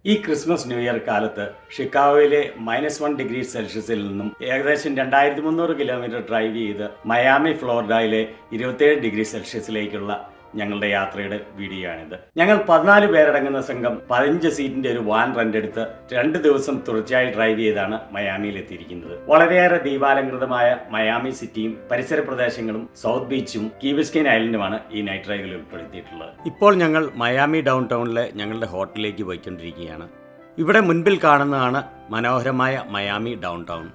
ഈ Christmas new year കാലത്ത് ഷിക്കാഗോയിലെ -1°C നിന്നും ഏകദേശം 2300 കിലോമീറ്റർ ഡ്രൈവ് ചെയ്ത് മയാമി ഫ്ലോറിഡയിലെ 27°C ഞങ്ങളുടെ യാത്രയുടെ വീഡിയോ ആണിത്. ഞങ്ങൾ 14 പേരടങ്ങുന്ന സംഘം 15 സീറ്റിന്റെ ഒരു വാൻ റെന്റ് എടുത്ത് 2 ദിവസം തുടർച്ചയായി ഡ്രൈവ് ചെയ്താണ് മയാമിയിൽ എത്തിയിരിക്കുന്നത്. വളരെയേറെ ദീപാലംകൃതമായ മയാമി സിറ്റിയും പരിസര പ്രദേശങ്ങളും സൗത്ത് ബീച്ചും കീ ബിസ്കൈൻ ഐലൻഡുമാണ് ഈ നൈറ്റ് ഡ്രൈവിൽ ഉൾപ്പെടുത്തിയിട്ടുള്ളത്. ഇപ്പോൾ ഞങ്ങൾ മയാമി ഡൗൺ ടൗണിലെ ഞങ്ങളുടെ ഹോട്ടലിലേക്ക് പോയിക്കൊണ്ടിരിക്കുകയാണ്. ഇവിടെ മുൻപിൽ കാണുന്നതാണ് മനോഹരമായ മയാമി ഡൗൺ ടൗൺ.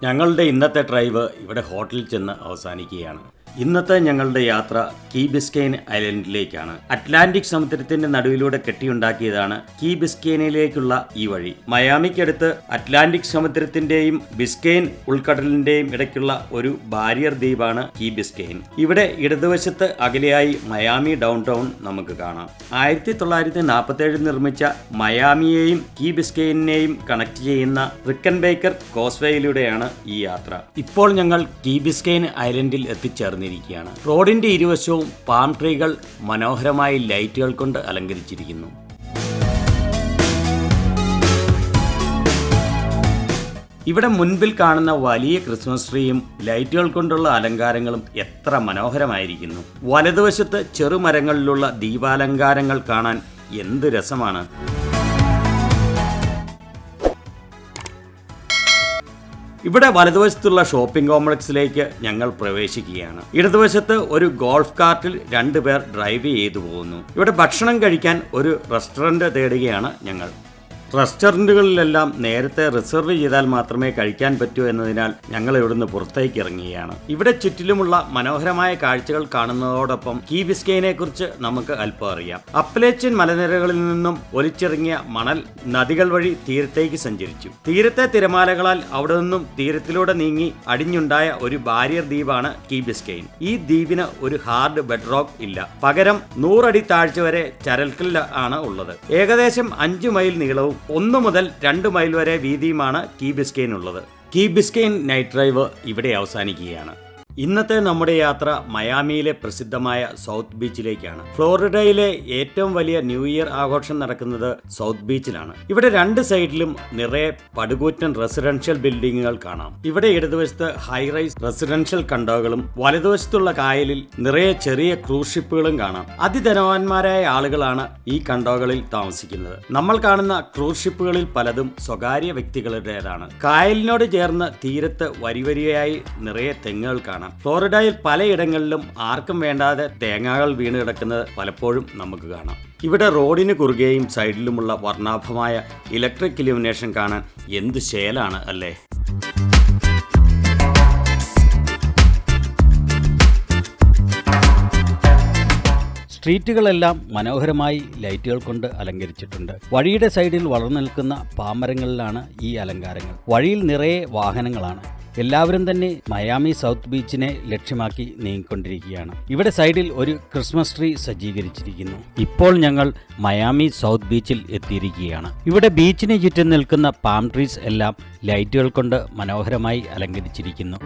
ഞങ്ങളുടെ ഇന്നത്തെ ഡ്രൈവ് ഇവിടെ ഹോട്ടലിൽ ചെന്ന് അവസാനിക്കുകയാണ്. ഇന്നത്തെ ഞങ്ങളുടെ യാത്ര കീ ബിസ്കൈൻ ഐലൻഡിലേക്കാണ്. അറ്റ്ലാന്റിക് സമുദ്രത്തിന്റെ നടുവിലൂടെ കെട്ടിയുണ്ടാക്കിയതാണ് കീ ബിസ്കൈനിലേക്കുള്ള ഈ വഴി. മയാമിക്കടുത്ത് അറ്റ്ലാന്റിക് സമുദ്രത്തിന്റെയും ബിസ്കൈൻ ഉൾക്കടലിന്റെയും ഇടയ്ക്കുള്ള ഒരു ബാരിയർ ദ്വീപാണ് കീ ബിസ്കൈൻ. ഇവിടെ ഇടതുവശത്ത് അകലെയായി മയാമി ഡൗൺ ടൗൺ നമുക്ക് കാണാം. 1947 നിർമ്മിച്ച മയാമിയെയും കീ ബിസ്കൈനെയും കണക്ട് ചെയ്യുന്ന റിക്കൻ ബേക്കർ കോസ്വേയിലൂടെയാണ് ഈ യാത്ര. ഇപ്പോൾ ഞങ്ങൾ കീ ബിസ്കൈൻ ഐലൻഡിൽ എത്തിച്ചേർന്നു. റോഡിന്റെ ഇരുവശവും പാം ട്രീകൾ മനോഹരമായ ലൈറ്റുകൾ കൊണ്ട് അലങ്കരിച്ചിരിക്കുന്നു. ഇവിടെ മുൻപിൽ കാണുന്ന വലിയ ക്രിസ്മസ് ട്രീയും ലൈറ്റുകൾ കൊണ്ടുള്ള അലങ്കാരങ്ങളും എത്ര മനോഹരമായിരിക്കുന്നു. വലതുവശത്ത് ചെറുമരങ്ങളിലുള്ള ദീപാലങ്കാരങ്ങൾ കാണാൻ എന്ത് രസമാണ്. ഇവിടെ വലതുവശത്തുള്ള ഷോപ്പിംഗ് കോംപ്ലക്സിലേക്ക് ഞങ്ങൾ പ്രവേശിക്കുകയാണ്. ഇടതുവശത്ത് ഒരു ഗോൾഫ് കാർട്ടിൽ 2 പേർ ഡ്രൈവ് ചെയ്തു പോകുന്നു. ഇവിടെ ഭക്ഷണം കഴിക്കാൻ ഒരു റെസ്റ്റോറന്റ് തേടുകയാണ് ഞങ്ങൾ. റെസ്റ്റോറൻറ്റുകളിലെല്ലാം നേരത്തെ റിസർവ് ചെയ്താൽ മാത്രമേ കഴിക്കാൻ പറ്റൂ എന്നതിനാൽ ഞങ്ങൾ ഇവിടുന്ന് പുറത്തേക്ക് ഇറങ്ങുകയാണ്. ഇവിടെ ചുറ്റിലുമുള്ള മനോഹരമായ കാഴ്ചകൾ കാണുന്നതോടൊപ്പം കീ ബിസ്കൈനെ കുറിച്ച് നമുക്ക് അല്പം അറിയാം. അപ്പലേച്ചിയൻ മലനിരകളിൽ നിന്നും ഒലിച്ചിറങ്ങിയ മണൽ നദികൾ വഴി തീരത്തേക്ക് സഞ്ചരിച്ചു. തീരത്തെ തിരമാലകളാൽ അവിടെ നിന്നും തീരത്തിലൂടെ നീങ്ങി അടിഞ്ഞുണ്ടായ ഒരു ബാരിയർ ദ്വീപാണ് കീ ബിസ്കൈൻ. ഈ ദ്വീപിന് ഒരു ഹാർഡ് ബെഡ് റോക്ക് ഇല്ല. പകരം 100 അടി താഴ്ച വരെ ചരൽക്കല്ല് ആണ് ഉള്ളത്. ഏകദേശം 5 മൈൽ നീളവും 1 മുതൽ 2 മൈൽ വരെ വീതിയുമാണ് കീ ബിസ്കൈൻ ഉള്ളത്. കീ ബിസ്കൈൻ നൈറ്റ് ഡ്രൈവ് ഇവിടെ അവസാനിക്കുകയാണ്. ഇന്നത്തെ നമ്മുടെ യാത്ര മയാമിയിലെ പ്രസിദ്ധമായ സൗത്ത് ബീച്ചിലേക്കാണ്. ഫ്ലോറിഡയിലെ ഏറ്റവും വലിയ ന്യൂ ഇയർ ആഘോഷം നടക്കുന്നത് സൗത്ത് ബീച്ചിലാണ്. ഇവിടെ 2 സൈഡിലും നിറയെ പടുകൂറ്റൻ റെസിഡൻഷ്യൽ ബിൽഡിങ്ങുകൾ കാണാം. ഇവിടെ ഇടതുവശത്ത് ഹൈ റൈസ് റെസിഡൻഷ്യൽ കണ്ടോകളും വലതുവശത്തുള്ള കായലിൽ നിറയെ ചെറിയ ക്രൂസ് ഷിപ്പുകളും കാണാം. അതിധനവാന്മാരായ ആളുകളാണ് ഈ കണ്ടോകളിൽ താമസിക്കുന്നത്. നമ്മൾ കാണുന്ന ക്രൂസ് ഷിപ്പുകളിൽ പലതും സ്വകാര്യ വ്യക്തികളുടേതാണ്. കായലിനോട് ചേർന്ന് തീരത്ത് വരിവരിയായി നിറയെ തെങ്ങുകൾ കാണാം. ഫ്ലോറിഡയിൽ പലയിടങ്ങളിലും ആർക്കും വേണ്ടാതെ തേങ്ങകൾ വീണ് കിടക്കുന്നത് പലപ്പോഴും നമുക്ക് കാണാം. ഇവിടെ റോഡിന് കുറുകെയും സൈഡിലുമുള്ള വർണ്ണാഭമായ ഇലക്ട്രിക് ഇലുമിനേഷൻ കാണാൻ എന്ത് ശേലാണ് അല്ലേ. സ്ട്രീറ്റുകളെല്ലാം മനോഹരമായി ലൈറ്റുകൾ കൊണ്ട് അലങ്കരിച്ചിട്ടുണ്ട്. വഴിയുടെ സൈഡിൽ വളർന്നു നിൽക്കുന്ന പാമരങ്ങളിലാണ് ഈ അലങ്കാരങ്ങൾ. വഴിയിൽ നിറയെ വാഹനങ്ങളാണ്. എല്ലാവരും തന്നെ മയാമി സൗത്ത് ബീച്ചിനെ ലക്ഷ്യമാക്കി നീങ്ങിക്കൊണ്ടിരിക്കുകയാണ്. ഇവിടെ സൈഡിൽ ഒരു ക്രിസ്മസ് ട്രീ സജ്ജീകരിച്ചിരിക്കുന്നു. ഇപ്പോൾ ഞങ്ങൾ മയാമി സൗത്ത് ബീച്ചിൽ എത്തിയിരിക്കുകയാണ്. ഇവിടെ ബീച്ചിന് ചുറ്റും നിൽക്കുന്ന പാം ട്രീസ് എല്ലാം ലൈറ്റുകൾ കൊണ്ട് മനോഹരമായി അലങ്കരിച്ചിരിക്കുന്നു.